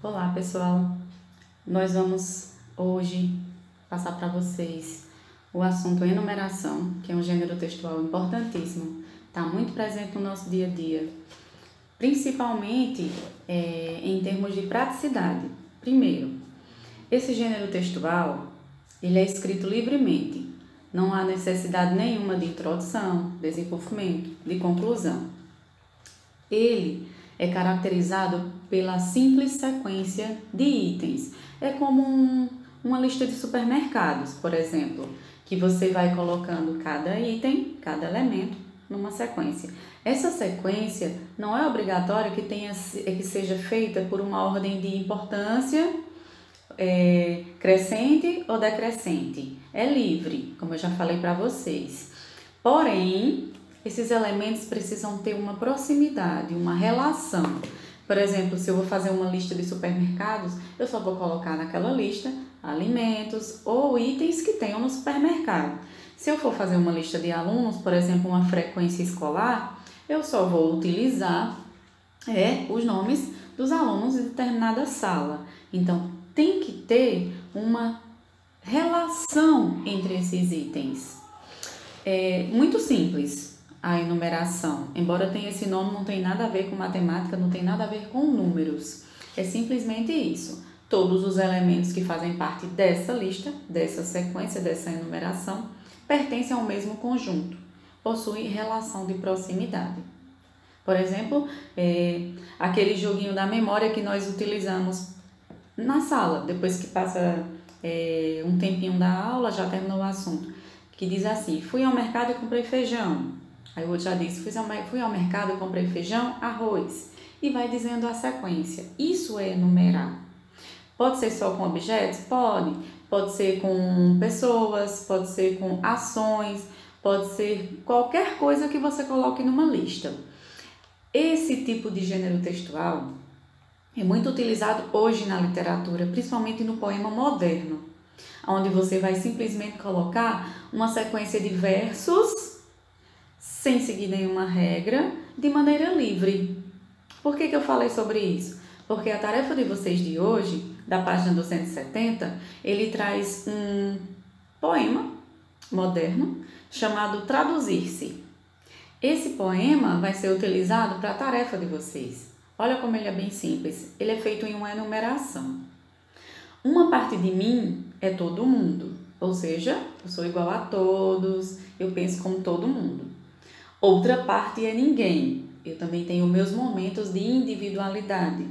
Olá, pessoal. Nós vamos hoje passar para vocês o assunto enumeração, que é um gênero textual importantíssimo, está muito presente no nosso dia a dia, principalmente em termos de praticidade. Primeiro, esse gênero textual ele é escrito livremente, não há necessidade nenhuma de introdução, desenvolvimento, de conclusão. Ele é caracterizado pela simples sequência de itens. É como uma lista de supermercados, por exemplo, que você vai colocando cada item, cada elemento, numa sequência. Essa sequência não é obrigatória que seja feita por uma ordem de importância crescente ou decrescente. É livre, como eu já falei para vocês. Porém, esses elementos precisam ter uma proximidade, uma relação. Por exemplo, se eu vou fazer uma lista de supermercados, eu só vou colocar naquela lista alimentos ou itens que tenham no supermercado. Se eu for fazer uma lista de alunos, por exemplo, uma frequência escolar, eu só vou utilizar os nomes dos alunos de determinada sala. Então, tem que ter uma relação entre esses itens. É muito simples a enumeração, embora tenha esse nome, não tem nada a ver com matemática, não tem nada a ver com números. É simplesmente isso. Todos os elementos que fazem parte dessa lista, dessa sequência, dessa enumeração, pertencem ao mesmo conjunto, possuem relação de proximidade. Por exemplo, aquele joguinho da memória que nós utilizamos na sala, depois que passa um tempinho da aula, já terminou o assunto, que diz assim: fui ao mercado e comprei feijão. Aí o outro já disse: fui ao mercado e comprei feijão, arroz. E vai dizendo a sequência. Isso é enumerar. Pode ser só com objetos? Pode. Pode ser com pessoas, pode ser com ações, pode ser qualquer coisa que você coloque numa lista. Esse tipo de gênero textual é muito utilizado hoje na literatura, principalmente no poema moderno, onde você vai simplesmente colocar uma sequência de versos sem seguir nenhuma regra, de maneira livre. Por que eu falei sobre isso? Porque a tarefa de vocês de hoje, da página 270, ele traz um poema moderno chamado Traduzir-se. Esse poema vai ser utilizado para a tarefa de vocês. Olha como ele é bem simples. Ele é feito em uma enumeração. Uma parte de mim é todo mundo, ou seja, eu sou igual a todos, eu penso como todo mundo. Outra parte é ninguém. Eu também tenho meus momentos de individualidade.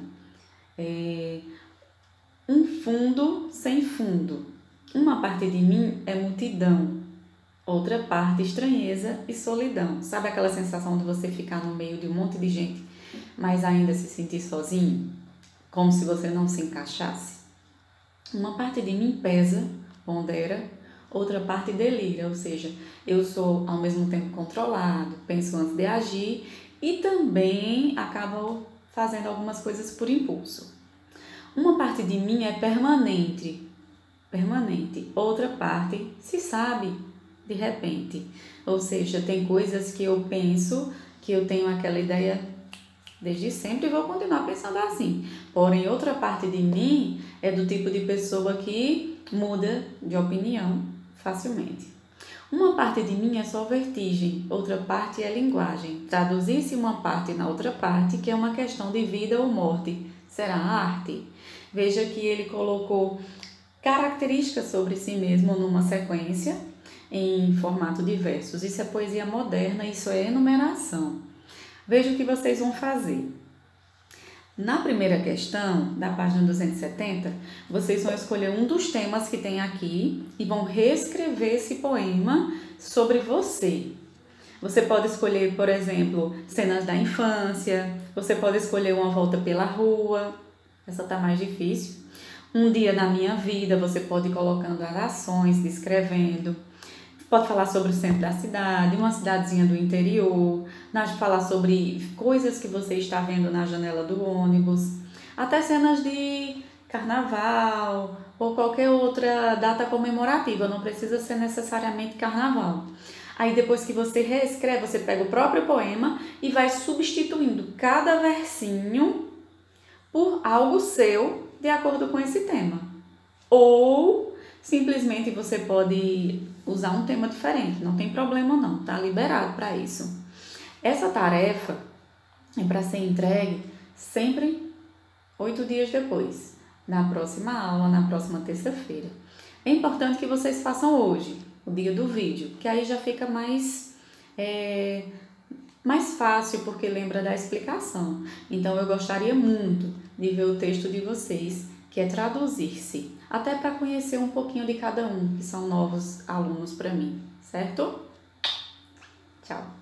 Um fundo sem fundo. Uma parte de mim é multidão. Outra parte, estranheza e solidão. Sabe aquela sensação de você ficar no meio de um monte de gente, mas ainda se sentir sozinho? Como se você não se encaixasse? Uma parte de mim pesa, pondera, outra parte delira, ou seja, eu sou ao mesmo tempo controlado, penso antes de agir e também acabo fazendo algumas coisas por impulso. Uma parte de mim é permanente, outra parte se sabe de repente, ou seja, tem coisas que eu penso, que eu tenho aquela ideia desde sempre e vou continuar pensando assim. Porém, outra parte de mim é do tipo de pessoa que muda de opinião facilmente. Uma parte de mim é só vertigem, outra parte é linguagem. Traduzir-se uma parte na outra parte, que é uma questão de vida ou morte, será arte? Veja que ele colocou características sobre si mesmo numa sequência em formato de versos. Isso é poesia moderna, isso é enumeração. Veja o que vocês vão fazer. Na primeira questão, da página 270, vocês vão escolher um dos temas que tem aqui e vão reescrever esse poema sobre você. Você pode escolher, por exemplo, cenas da infância, você pode escolher uma volta pela rua, essa tá mais difícil. Um dia na minha vida, você pode ir colocando as ações, descrevendo. Pode falar sobre o centro da cidade, uma cidadezinha do interior, falar sobre coisas que você está vendo na janela do ônibus, até cenas de carnaval ou qualquer outra data comemorativa, não precisa ser necessariamente carnaval. Aí depois que você reescreve, você pega o próprio poema e vai substituindo cada versinho por algo seu de acordo com esse tema. Ou simplesmente você pode usar um tema diferente, não tem problema não, tá liberado para isso. Essa tarefa é para ser entregue sempre 8 dias depois, na próxima aula, na próxima terça-feira. É importante que vocês façam hoje, o dia do vídeo, que aí já fica mais fácil, porque lembra da explicação. Então, eu gostaria muito de ver o texto de vocês, que é traduzir-se, até para conhecer um pouquinho de cada um, que são novos alunos para mim, certo? Tchau!